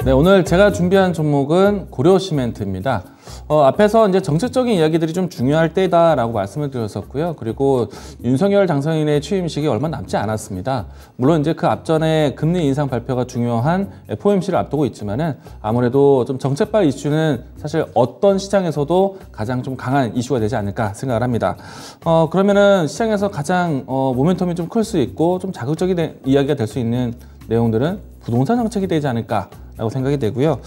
네, 오늘 제가 준비한 종목은 고려시멘트입니다. 앞에서 이제 정책적인 이야기들이 좀 중요할 때다라고 말씀을 드렸었고요. 그리고 윤석열 당선인의 취임식이 얼마 남지 않았습니다. 물론 이제 그 앞전에 금리 인상 발표가 중요한 FOMC를 앞두고 있지만은 아무래도 좀 정책발 이슈는 사실 어떤 시장에서도 가장 좀 강한 이슈가 되지 않을까 생각을 합니다. 그러면은 시장에서 가장 모멘텀이 좀 클 수 있고 좀 자극적인 이야기가 될 수 있는 내용들은 부동산 정책이 되지 않을까라고 생각이 되고요.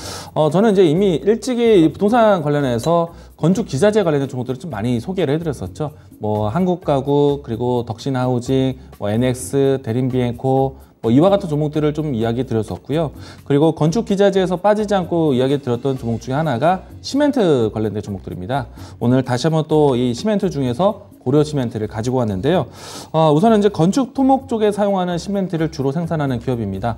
저는 이제 이미 일찍이 부동산 관련해서 건축 기자재 관련된 종목들을 좀 많이 소개를 해드렸었죠. 뭐 한국가구, 그리고 덕신하우징, 뭐 NX, 대림비엔코, 이와 같은 종목들을 좀 이야기 드렸었고요. 그리고 건축 기자재에서 빠지지 않고 이야기 드렸던 종목 중에 하나가 시멘트 관련된 종목들입니다. 오늘 다시 한번 또 이 시멘트 중에서 고려 시멘트를 가지고 왔는데요. 우선은 이제 건축 토목 쪽에 사용하는 시멘트를 주로 생산하는 기업입니다.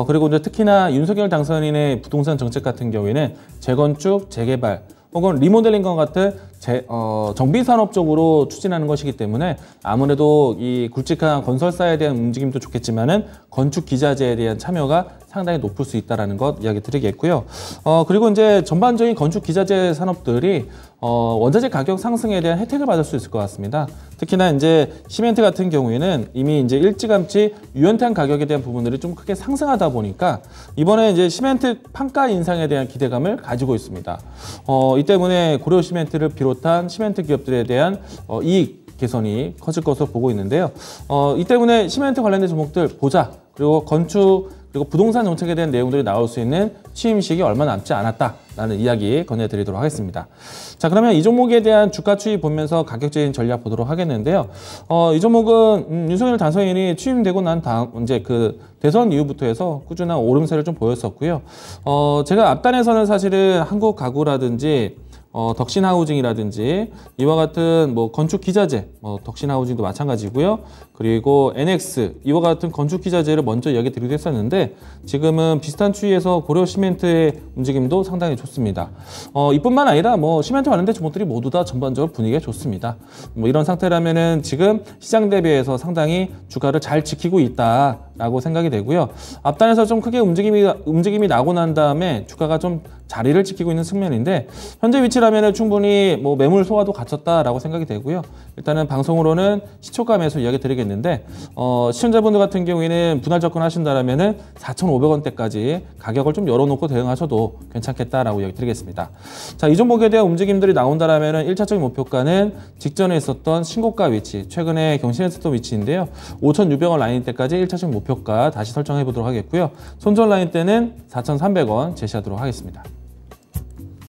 그리고 이제 특히나 윤석열 당선인의 부동산 정책 같은 경우에는 재건축, 재개발, 혹은 리모델링과 같은 정비산업 쪽으로 추진하는 것이기 때문에 아무래도 이 굵직한 건설사에 대한 움직임도 좋겠지만은 건축 기자재에 대한 참여가 상당히 높을 수 있다는 것 이야기 드리겠고요. 그리고 이제 전반적인 건축 기자재 산업들이 원자재 가격 상승에 대한 혜택을 받을 수 있을 것 같습니다. 특히나 이제 시멘트 같은 경우에는 이미 이제 일찌감치 유연탄 가격에 대한 부분들이 좀 크게 상승하다 보니까 이번에 이제 시멘트 판가 인상에 대한 기대감을 가지고 있습니다. 이 때문에 고려 시멘트를 비롯한 시멘트 기업들에 대한 이익 개선이 커질 것으로 보고 있는데요. 이 때문에 시멘트 관련된 종목들 보자. 그리고 건축, 그리고 부동산 정책에 대한 내용들이 나올 수 있는 취임식이 얼마 남지 않았다라는 이야기 건네드리도록 하겠습니다. 자, 그러면 이 종목에 대한 주가 추이 보면서 가격적인 전략 보도록 하겠는데요. 이 종목은 윤석열 당선인이 취임되고 난 다음 이제 그 대선 이후부터 해서 꾸준한 오름세를 좀 보였었고요. 제가 앞단에서는 사실은 한국가구라든지 덕신하우징이라든지 이와 같은 뭐 건축 기자재, 덕신하우징도 마찬가지고요. 그리고 NX 이와 같은 건축 기자재를 먼저 이야기 드리기도 했었는데 지금은 비슷한 추이에서 고려 시멘트의 움직임도 상당히 좋습니다. 이뿐만 아니라 뭐 시멘트 관련된 종목들이 모두 다 전반적으로 분위기가 좋습니다. 뭐 이런 상태라면은 지금 시장 대비해서 상당히 주가를 잘 지키고 있다라고 생각이 되고요. 앞단에서 좀 크게 움직임이 나고 난 다음에 주가가 좀 자리를 지키고 있는 측면인데 현재 위치라면 충분히 뭐 매물 소화도 갖췄다라고 생각이 되고요. 일단은 방송으로는 시초가 매수 이야기 드리겠는데 시청자분들 같은 경우에는 분할 접근하신다라면은 4,500원대까지 가격을 좀 열어놓고 대응하셔도 괜찮겠다라고 이야기 드리겠습니다. 자, 이 종목에 대한 움직임들이 나온다라면은 1차적인 목표가는 직전에 있었던 신고가 위치, 최근에 경신했었던 위치인데요. 5,600원 라인 때까지 1차적인 목표가 다시 설정해 보도록 하겠고요. 손절 라인 때는 4,300원 제시하도록 하겠습니다.